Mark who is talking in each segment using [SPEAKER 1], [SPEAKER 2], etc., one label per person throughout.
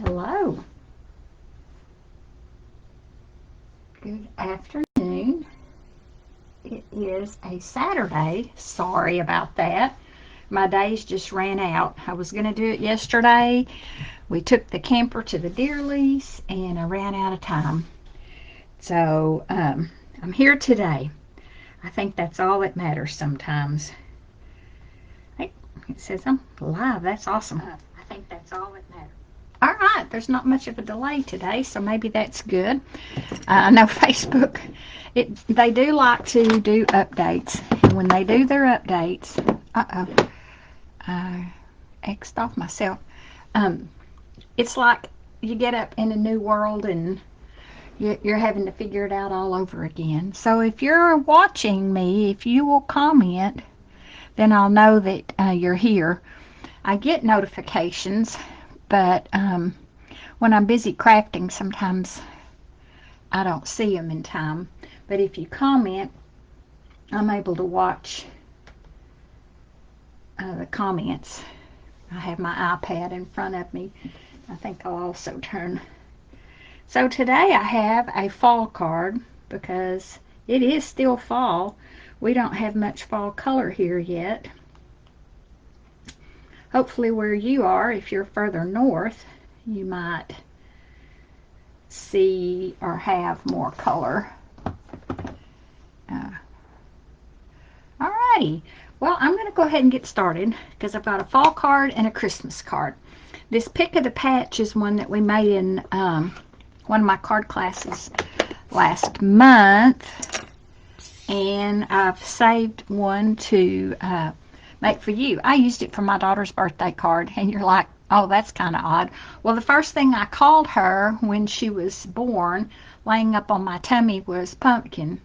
[SPEAKER 1] Hello. Good afternoon. It is a Saturday. Sorry about that. My days just ran out. I was going to do it yesterday. We took the camper to the deer lease and I ran out of time. So I'm here today. I think that's all that matters sometimes. Hey, it says I'm live. That's awesome. I think that's all that matters. All right, there's not much of a delay today, so maybe that's good. I know Facebook, they do like to do updates. And when they do their updates, I X'd off myself. Um, it's like you get up in a new world and you're having to figure it out all over again. So if you're watching me, if you will comment, then I'll know that you're here. I get notifications, but when I'm busy crafting, sometimes I don't see them in time. But if you comment, I'm able to watch the comments. I have my iPad in front of me. I think I'll also turn. So today I have a fall card because it is still fall. We don't have much fall color here yet. Hopefully where you are, if you're further north, you might see or have more color. Alrighty, well, I'm going to go ahead and get started because I've got a fall card and a Christmas card. This pick of the patch is one that we made in one of my card classes last month, and I've saved one to make for you. I used it for my daughter's birthday card, and you're like, oh, that's kind of odd. Well, the first thing I called her when she was born, laying up on my tummy, was Pumpkin.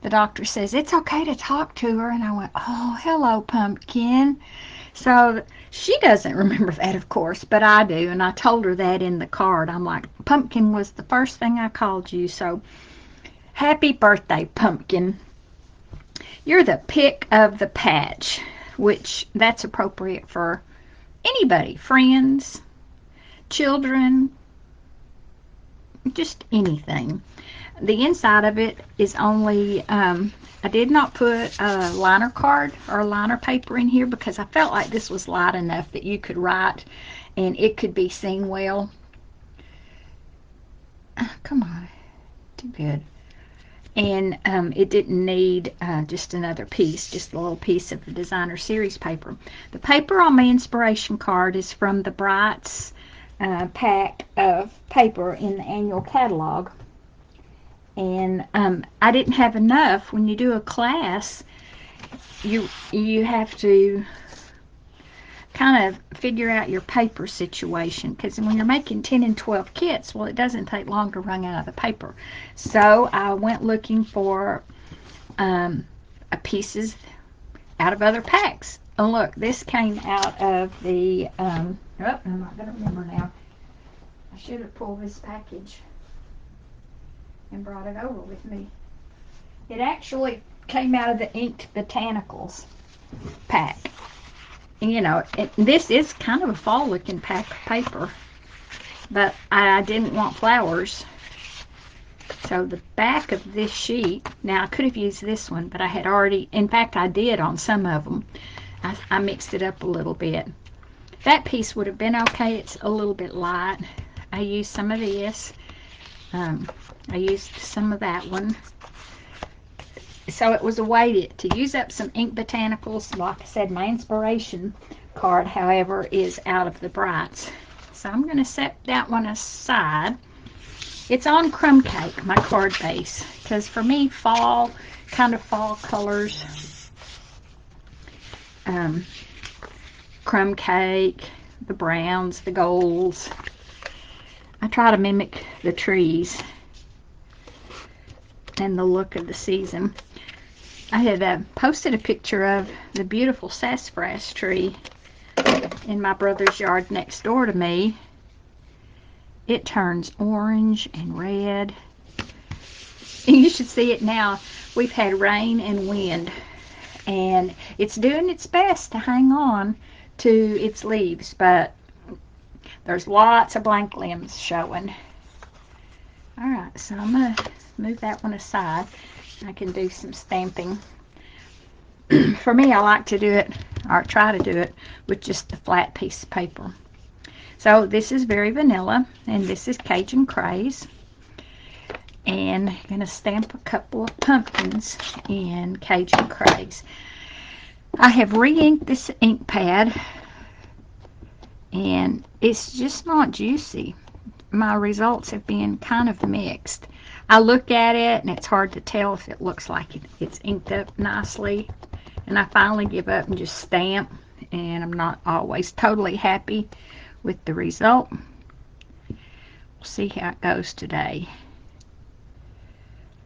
[SPEAKER 1] The doctor says, it's okay to talk to her. And I went, oh, hello, Pumpkin. So she doesn't remember that, of course, but I do. And I told her that in the card. I'm like, Pumpkin was the first thing I called you. So happy birthday, Pumpkin. You're the pick of the patch, which that's appropriate for anybody, friends, children, just anything. The inside of it is only, I did not put a liner card or liner paper in here because I felt like this was light enough that you could write and it could be seen well. Come on, too good. And it didn't need just another piece, just a little piece of the designer series paper. The paper on my inspiration card is from the Brightest pack of paper in the annual catalog. And I didn't have enough. When you do a class, you have to kind of figure out your paper situation, because when you're making 10 and 12 kits, well, it doesn't take long to run out of the paper. So I went looking for pieces out of other packs. And look, this came out of the I'm not going to remember now. I should have pulled this package and brought it over with me. It actually came out of the Inked Botanicals pack. And, you know, this is kind of a fall looking pack of paper, but I didn't want flowers. So the back of this sheet, now I could have used this one, but I had already, in fact I did on some of them. I mixed it up a little bit. That piece would have been okay. It's a little bit light. I used some of this. I used some of that one. So it was a way to use up some Ink Botanicals. Like I said, my inspiration card, however, is out of the Brights. So I'm going to set that one aside. It's on crumb cake, my card base, because for me, fall, kind of fall colors, crumb cake, the browns, the golds. I try to mimic the trees and the look of the season. I had posted a picture of the beautiful sassafras tree in my brother's yard next door to me. It turns orange and red. And you should see it now. We've had rain and wind, and it's doing its best to hang on to its leaves, but There's lots of blank limbs showing. Alright, so I'm going to move that one aside. I can do some stamping. For me, I like to do it, or try to do it, with just a flat piece of paper. So this is very vanilla, and this is Cajun Craze. And I'm going to stamp a couple of pumpkins in Cajun Craze. I have re-inked this ink pad, and it's just not juicy. My results have been kind of mixed. I look at it, and it's hard to tell if it looks like it's inked up nicely. And I finally give up and just stamp, and I'm not always totally happy with the result. We'll see how it goes today.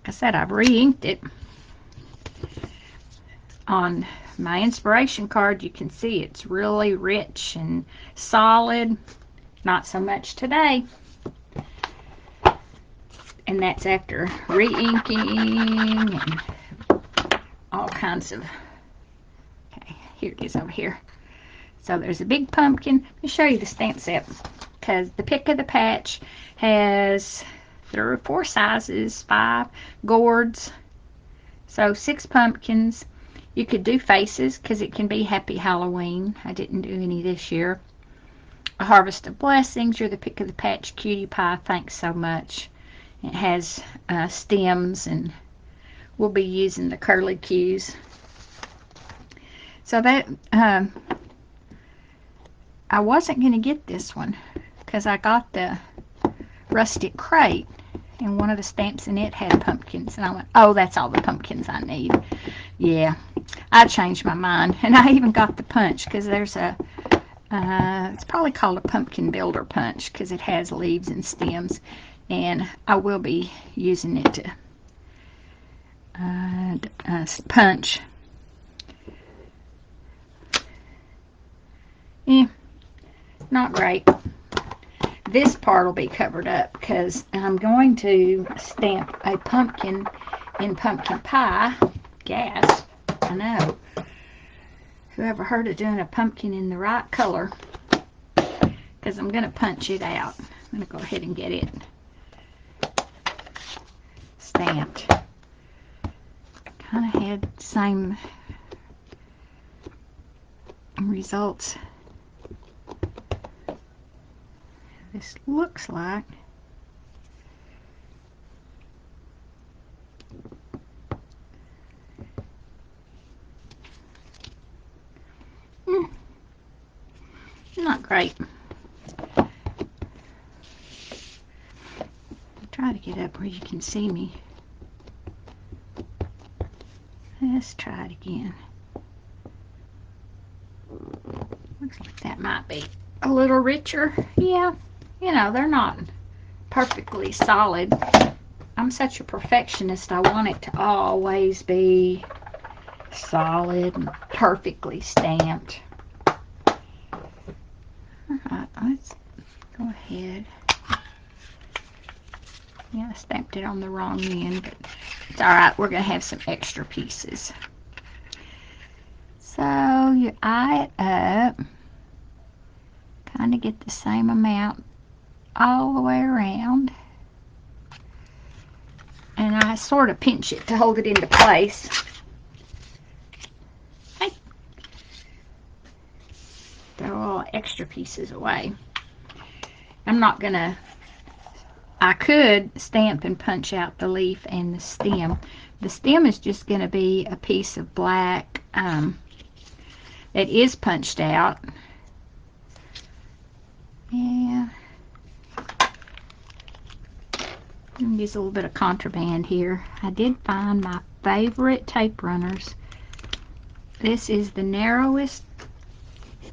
[SPEAKER 1] Like I said, I've re-inked it. On my inspiration card, you can see it's really rich and solid. Not so much today. And that's after re-inking and all kinds of... Okay, here it is over here. So there's a big pumpkin. Let me show you the stamp set, because the pick of the patch has 3 or 4 sizes, 5 gourds, so 6 pumpkins. You could do faces, because it can be Happy Halloween. I didn't do any this year. A Harvest of Blessings. You're the pick of the patch cutie pie. Thanks so much. It has stems, and we'll be using the curly cues. So that I wasn't going to get this one, because I got the Rustic Crate, and one of the stamps in it had pumpkins, and I went, oh, that's all the pumpkins I need. Yeah, I changed my mind, and I even got the punch, because there's a it's probably called a pumpkin builder punch, because it has leaves and stems, and I will be using it to punch. Yeah, not great. This part will be covered up, because I'm going to stamp a pumpkin in pumpkin pie. Gasp, I know. Whoever heard of doing a pumpkin in the right color? Because I'm going to punch it out. I'm going to go ahead and get it stamped. Kind of had the same results. This looks like. Not great. I'll try to get up where you can see me. Let's try it again. Looks like that might be a little richer. Yeah, you know, they're not perfectly solid. I'm such a perfectionist. I want it to always be solid and perfectly stamped. Alright, let's go ahead. Yeah, I stamped it on the wrong end, but it's alright. We're going to have some extra pieces. So you eye it up. Kind of get the same amount all the way around. And I sort of pinch it to hold it into place. Okay. Throw all extra pieces away. I'm not going to... I could stamp and punch out the leaf and the stem. The stem is just going to be a piece of black that is punched out. Yeah. Use a little bit of contraband here. I did find my favorite tape runners. This is the narrowest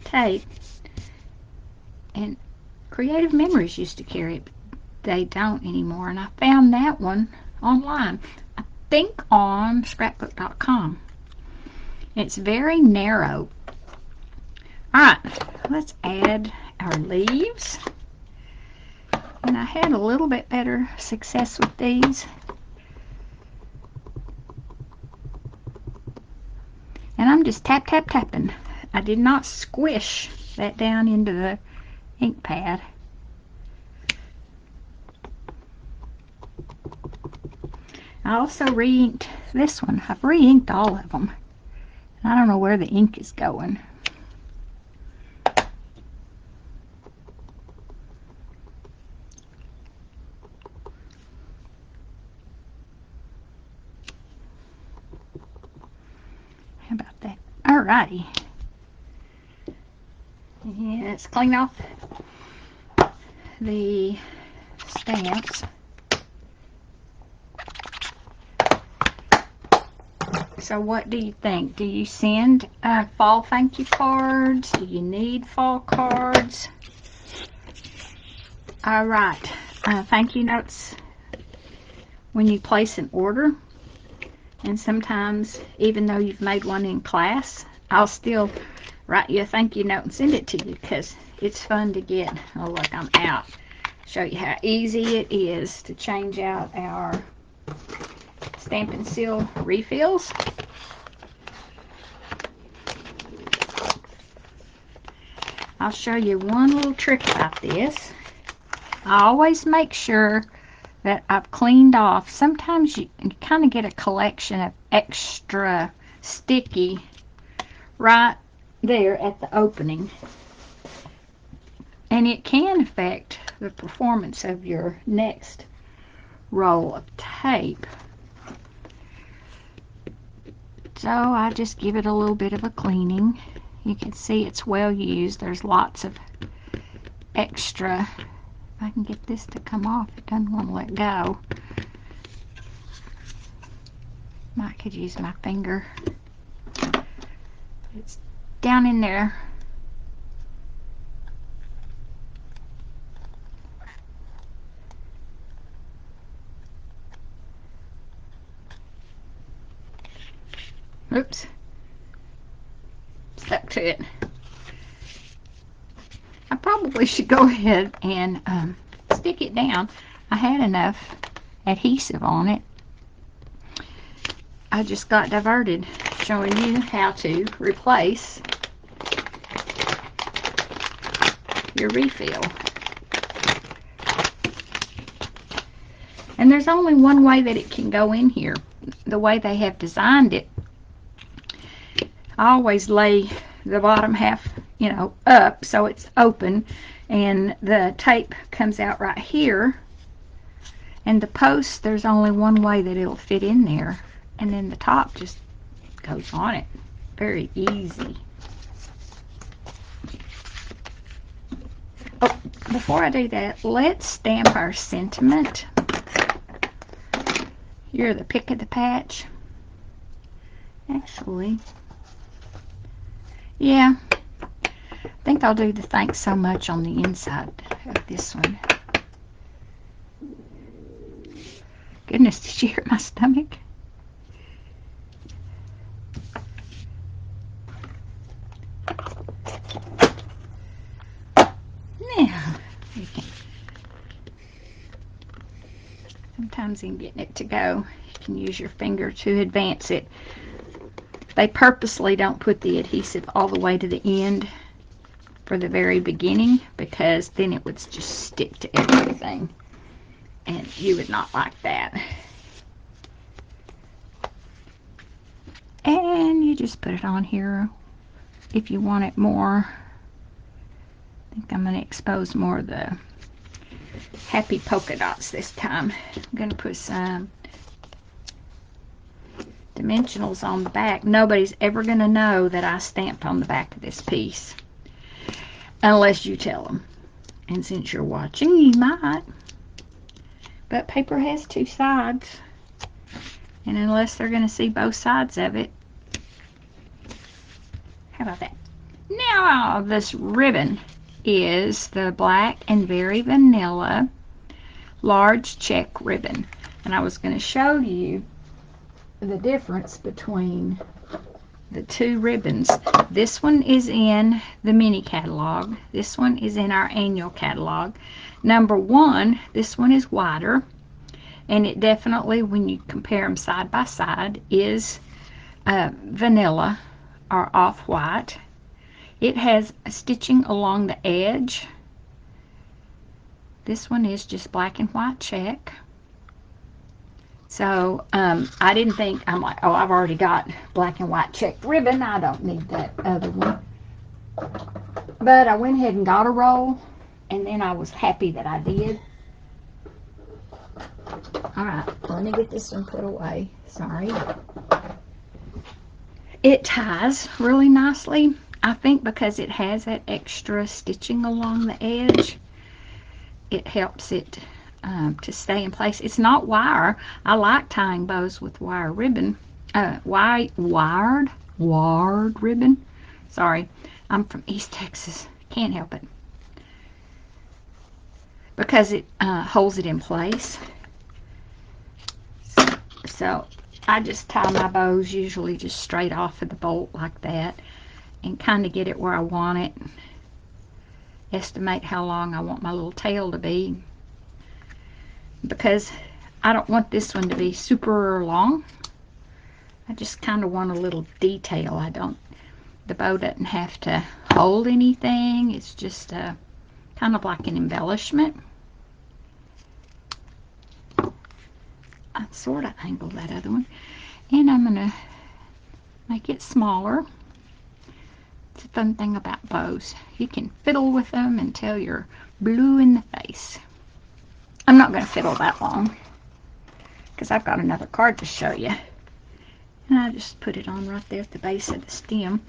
[SPEAKER 1] tape, and Creative Memories used to carry it, but they don't anymore, and I found that one online, I think on scrapbook.com. It's very narrow. Alright, let's add our leaves. And I had a little bit better success with these. And I'm just tap, tap, tapping. I did not squish that down into the ink pad. I also re-inked this one. I've re-inked all of them. I don't know where the ink is going. How about that? Alrighty. Yeah, let's clean off the stamps. So what do you think? Do you send fall thank you cards? Do you need fall cards? All right. Thank you notes when you place an order. And sometimes, even though you've made one in class, I'll still write you a thank you note and send it to you because it's fun to get. Oh, look, I'm out. Show you how easy it is to change out our stamp and seal refills. I'll show you one little trick about this. I always make sure that I've cleaned off. Sometimes you kind of get a collection of extra sticky right there at the opening, and it can affect the performance of your next roll of tape. So I just give it a little bit of a cleaning. You can see it's well used. There's lots of extra. If I can get this to come off, it doesn't want to let go. Might could use my finger. It's down in there. Oops. Stuck to it. I probably should go ahead and stick it down. I had enough adhesive on it. I just got diverted showing you how to replace your refill. And there's only one way that it can go in here. The way they have designed it, I always lay the bottom half, you know, up so it's open, and the tape comes out right here, and the post, there's only one way that it'll fit in there, and then the top just goes on it. Very easy. Oh, before I do that, let's stamp our sentiment. You're the pick of the patch. Actually, yeah, I think I'll do the thanks so much on the inside of this one. Goodness, did you hear my stomach? Now, you can, sometimes in getting it to go, you can use your finger to advance it. They purposely don't put the adhesive all the way to the end for the very beginning, because then it would just stick to everything, and you would not like that. And you just put it on here if you want it more. I think I'm going to expose more of the happy polka dots this time. I'm going to put some dimensionals on the back. Nobody's ever going to know that I stamped on the back of this piece unless you tell them. And since you're watching, you might. But paper has two sides, and unless they're going to see both sides of it, how about that? Now this ribbon is the black and very vanilla large check ribbon, and I was going to show you the difference between the two ribbons. This one is in the mini catalog. This one is in our annual catalog. Number one, this one is wider, and it definitely, when you compare them side by side, is vanilla or off-white. It has a stitching along the edge. This one is just black and white check. So I didn't think, I'm like, oh, I've already got black and white checked ribbon. I don't need that other one. But I went ahead and got a roll, and then I was happy that I did. All right, let me get this one put away. Sorry. It ties really nicely. I think because it has that extra stitching along the edge, it helps it to stay in place. It's not wire. I like tying bows with wire ribbon. Wired ribbon. Sorry, I'm from East Texas. Can't help it. Because it holds it in place. So I just tie my bows usually just straight off of the bolt like that, and kind of get it where I want it. Estimate how long I want my little tail to be, because I don't want this one to be super long. I just kind of want a little detail. The bow doesn't have to hold anything. It's just kind of like an embellishment. I sort of angled that other one, and I'm gonna make it smaller. It's a fun thing about bows. You can fiddle with them until you're blue in the face. I'm not going to fiddle that long because I've got another card to show you. And I just put it on right there at the base of the stem.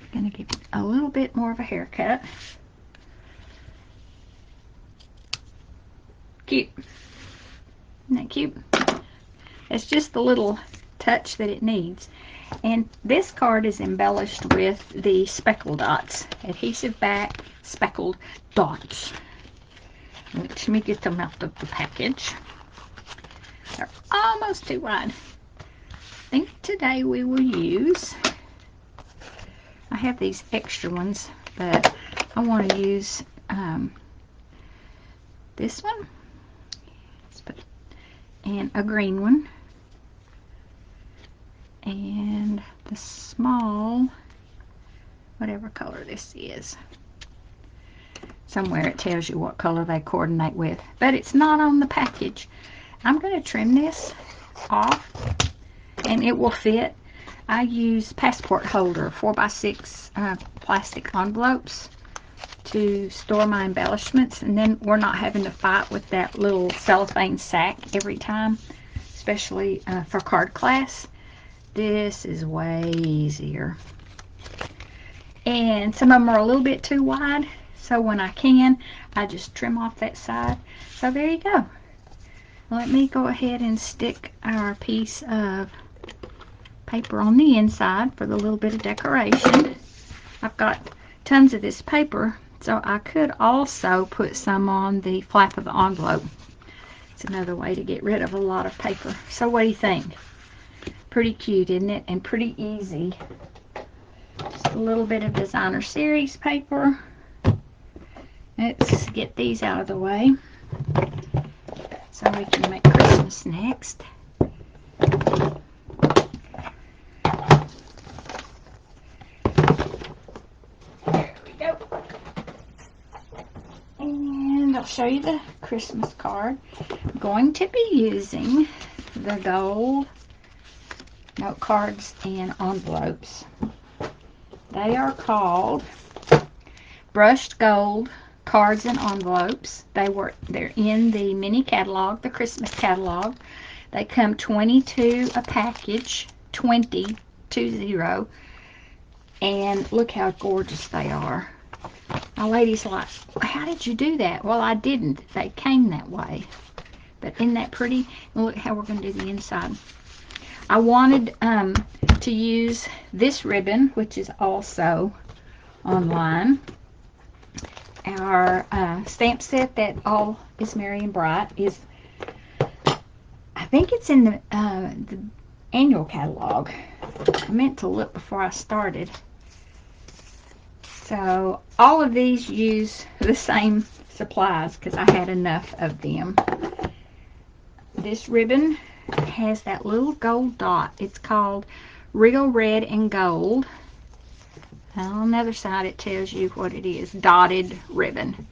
[SPEAKER 1] I'm going to give it a little bit more of a haircut. Cute. Isn't that cute? It's just the little touch that it needs. And this card is embellished with the speckle dots. Adhesive back, speckled dots. Let me get them out of the package. They're almost too wide. I think today we will use, I have these extra ones, but I want to use this one. And a green one. And the small, whatever color this is. Somewhere it tells you what color they coordinate with, but it's not on the package. I'm going to trim this off, and it will fit. I use passport holder 4x6 plastic envelopes to store my embellishments, and then we're not having to fight with that little cellophane sack every time, especially for card class. This is way easier. And some of them are a little bit too wide, so when I can, I just trim off that side. So there you go. Let me go ahead and stick our piece of paper on the inside for the little bit of decoration. I've got tons of this paper, so I could also put some on the flap of the envelope. It's another way to get rid of a lot of paper. So what do you think? Pretty cute, isn't it? And pretty easy. Just a little bit of designer series paper. Let's get these out of the way so we can make Christmas next. There we go. And I'll show you the Christmas card. I'm going to be using the gold note cards and envelopes. They are called Brushed Gold Cards and Envelopes. They're in the mini catalog, the Christmas catalog. They come 22 a package, 20, and look how gorgeous they are. My lady's like, how did you do that? Well, I didn't. They came that way. But isn't that pretty? And look how we're going to do the inside. I wanted to use this ribbon, which is also online. Our stamp set that all is merry and bright is, I think it's in the annual catalog. I meant to look before I started. So all of these use the same supplies because I had enough of them. This ribbon has that little gold dot. It's called Real Red and Gold. On the other side it tells you what it is, dotted ribbon.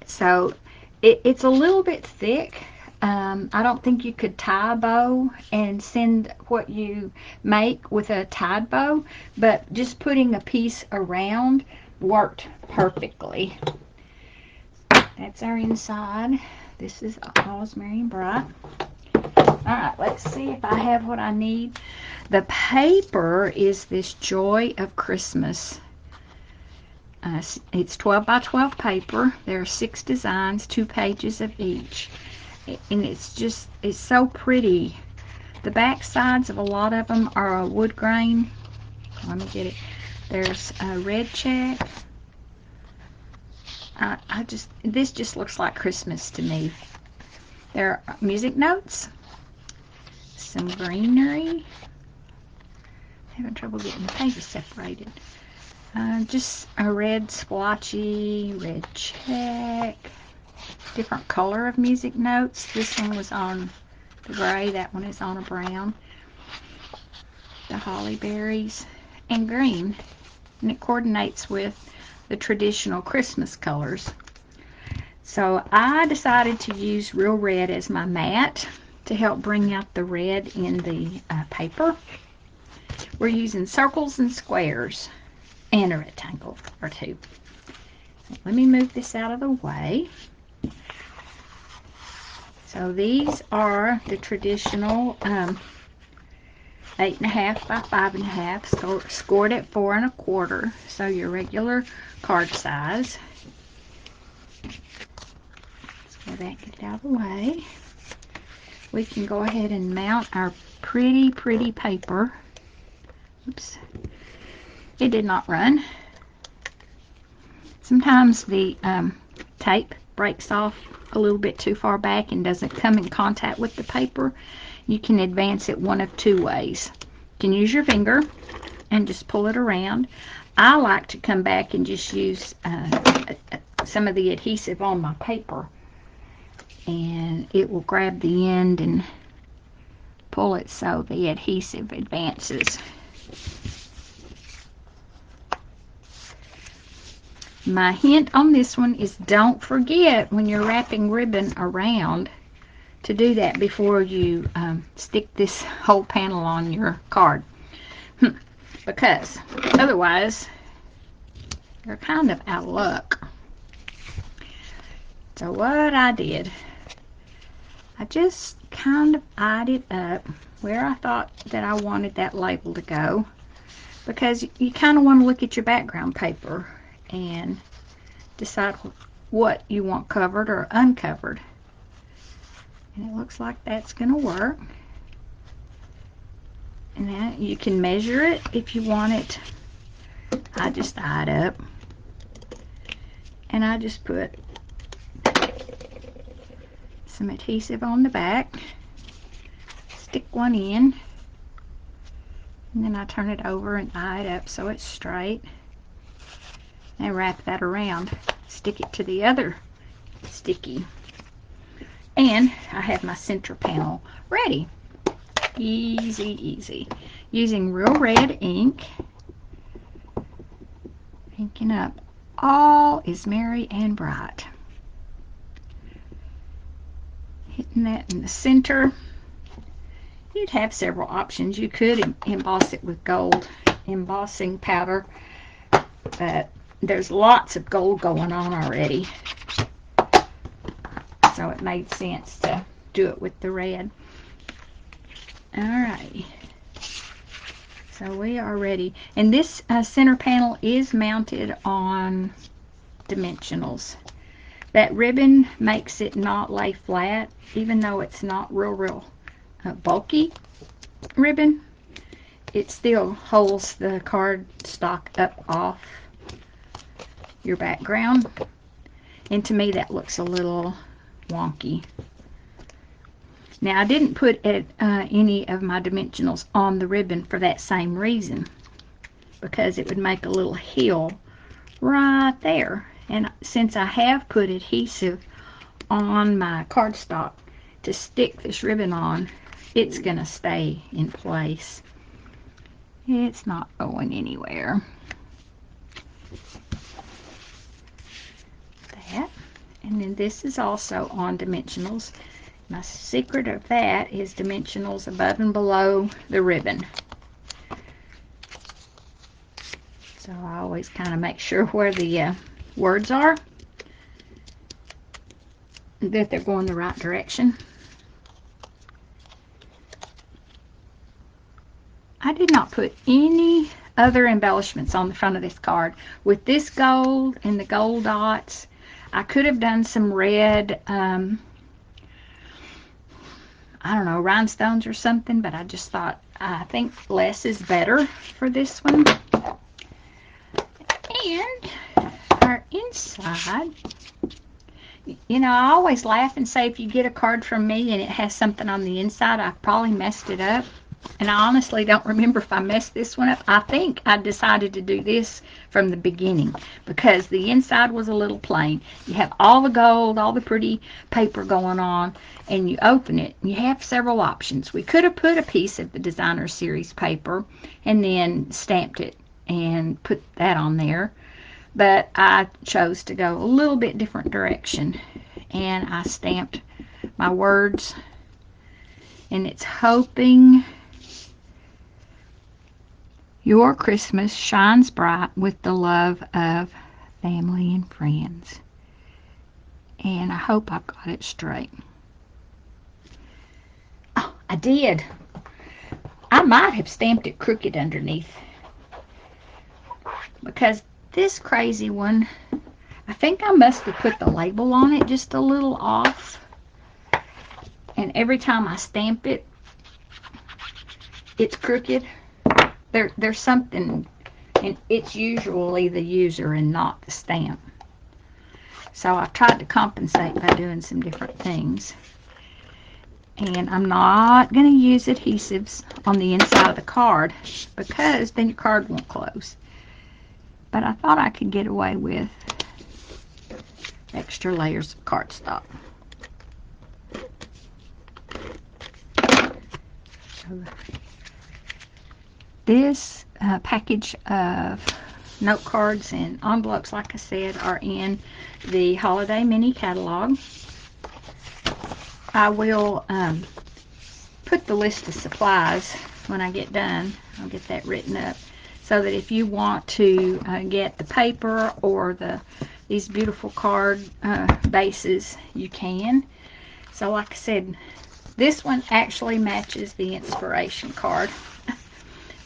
[SPEAKER 1] So it's a little bit thick. I don't think you could tie a bow and send what you make with a tied bow, but just putting a piece around worked perfectly. That's our inside. This is Rosemary and Bright. Alright, let's see if I have what I need. The paper is this Joy of Christmas. It's 12 by 12 paper. There are 6 designs, 2 pages of each. And it's so pretty. The back sides of a lot of them are a wood grain. Let me get it. There's a red check. This just looks like Christmas to me. There are music notes, some greenery. Having trouble getting the pages separated. Just a red splotchy, red check. Different color of music notes. This one was on the gray, that one is on a brown. The holly berries and green. And it coordinates with the traditional Christmas colors. So I decided to use Real Red as my mat to help bring out the red in the paper. We're using circles and squares and a rectangle or 2. Let me move this out of the way. So these are the traditional 8.5 by 5.5, scored at 4 1/4. So your regular card size. Let's go back, get it out of the way. We can go ahead and mount our pretty paper. Oops. It did not run. Sometimes the tape breaks off a little bit too far back and doesn't come in contact with the paper. You can advance it one of 2 ways. You can use your finger and just pull it around. I like to come back and just use some of the adhesive on my paper, and it will grab the end and pull it so the adhesive advances. My hint on this one is don't forget when you're wrapping ribbon around to do that before you stick this whole panel on your card. Because otherwise you're kind of out of luck. So what I did, I just kind of eyed it up where I thought that I wanted that label to go, because you kind of want to look at your background paper and decide what you want covered or uncovered. And it looks like that's going to work. And now you can measure it if you want it. I just eyed up. And I just put some adhesive on the back. Stick one in. And then I turn it over and eye it up so it's straight. And wrap that around. Stick it to the other sticky. And I have my center panel ready. Easy. Using Real Red ink. Inking up All is Merry and Bright. Hitting that in the center. You'd have several options. You could emboss it with gold embossing powder, but there's lots of gold going on already, so it made sense to do it with the red. Alright, so we are ready, and this center panel is mounted on dimensionals. That ribbon makes it not lay flat, even though it's not real bulky ribbon. It still holds the card stock up off your background, and to me that looks a little wonky. Now I didn't put any of my dimensionals on the ribbon for that same reason, because it would make a little hill right there, and since I have put adhesive on my cardstock to stick this ribbon on, it's gonna stay in place. It's not going anywhere. That, and then this is also on dimensionals. My secret of that is dimensionals above and below the ribbon. So I always kind of make sure where the words are, that they're going the right direction. I did not put any other embellishments on the front of this card. With this gold and the gold dots, I could have done some red, I don't know, rhinestones or something, but I just thought, I think less is better for this one. And our inside, you know, I always laugh and say if you get a card from me and it has something on the inside, I probably messed it up. And I honestly don't remember if I messed this one up. I think I decided to do this from the beginning because the inside was a little plain. You have all the gold, all the pretty paper going on, and you open it. You have several options. We could have put a piece of the designer series paper and then stamped it and put that on there. But I chose to go a little bit different direction. And I stamped my words. And it's hoping your Christmas shines bright with the love of family and friends. And I hope I've got it straight. Oh, I did. I might have stamped it crooked underneath. Because this crazy one, I think I must have put the label on it just a little off. And every time I stamp it, it's crooked. There's something, and it's usually the user and not the stamp. So I've tried to compensate by doing some different things. And I'm not going to use adhesives on the inside of the card because then your card won't close. But I thought I could get away with extra layers of cardstock. This package of note cards and envelopes, like I said, are in the Holiday Mini Catalog. I will put the list of supplies when I get done. I'll get that written up so that if you want to get the paper or these beautiful card bases, you can. So like I said, this one actually matches the inspiration card.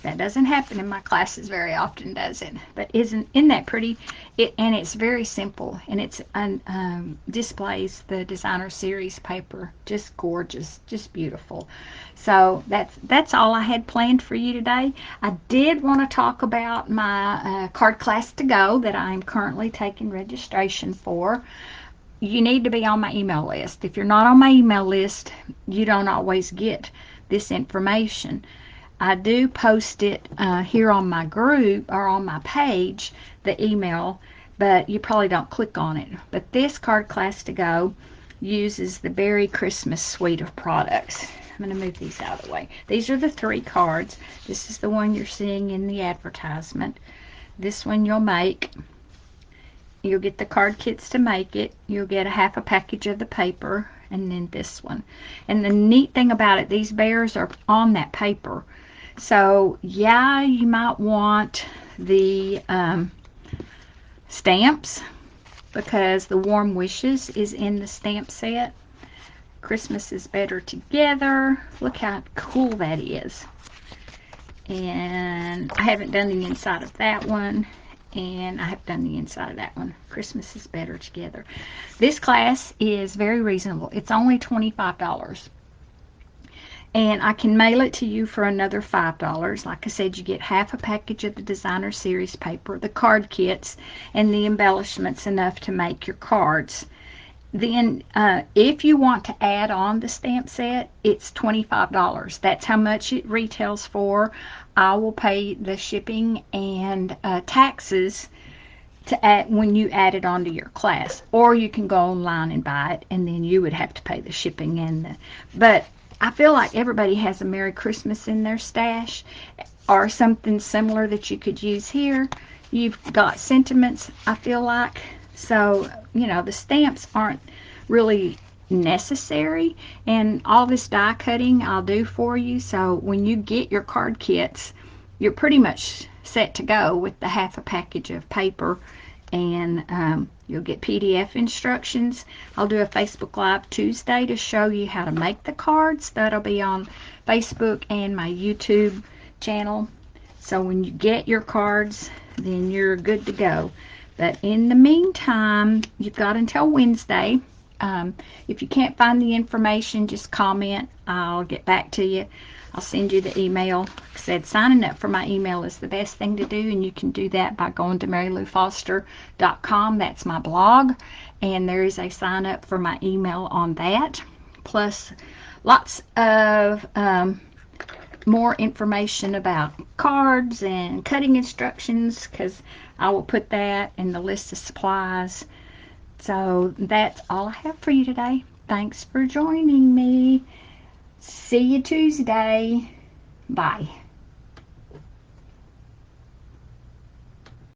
[SPEAKER 1] That doesn't happen in my classes very often, does it? But isn't that pretty? And it's very simple, and it's displays the designer series paper. Just gorgeous, just beautiful. So that's all I had planned for you today. I did want to talk about my card class to go that I'm currently taking registration for. You need to be on my email list. If you're not on my email list, you don't always get this information. I do post it here on my group or on my page, the email, but you probably don't click on it. But this card class to go uses the Berry Christmas suite of products. I'm going to move these out of the way. These are the 3 cards. This is the one you're seeing in the advertisement. This one you'll make. You'll get the card kits to make it. You'll get a half a package of the paper, and then this one. And the neat thing about it, these bears are on that paper. So, yeah, you might want the stamps because the Warm Wishes is in the stamp set. Christmas is Better Together. Look how cool that is. And I haven't done the inside of that one. And I have done the inside of that one. Christmas is Better Together. This class is very reasonable. It's only $25. And I can mail it to you for another $5. Like I said, you get half a package of the designer series paper, the card kits, and the embellishments enough to make your cards. Then if you want to add on the stamp set, it's $25. That's how much it retails for. I will pay the shipping and taxes to add when you add it onto your class. Or you can go online and buy it, and then you would have to pay the shipping and the... But I feel like everybody has a Merry Christmas in their stash or something similar that you could use here. You've got sentiments, I feel like. So, you know, the stamps aren't really necessary, and all this die cutting I'll do for you. So when you get your card kits, you're pretty much set to go with the half a package of paper, and you'll get PDF instructions. I'll do a Facebook Live Tuesday to show you how to make the cards. That'll be on Facebook and my YouTube channel. So when you get your cards, then you're good to go. But in the meantime, you've got until Wednesday. If you can't find the information, just comment. I'll get back to you. I'll send you the email. Like I said, signing up for my email is the best thing to do, and you can do that by going to MaryLouFoster.com. That's my blog, and there is a sign up for my email on that. Plus, lots of more information about cards and cutting instructions, because I will put that in the list of supplies. So that's all I have for you today. Thanks for joining me. See you Tuesday. Bye.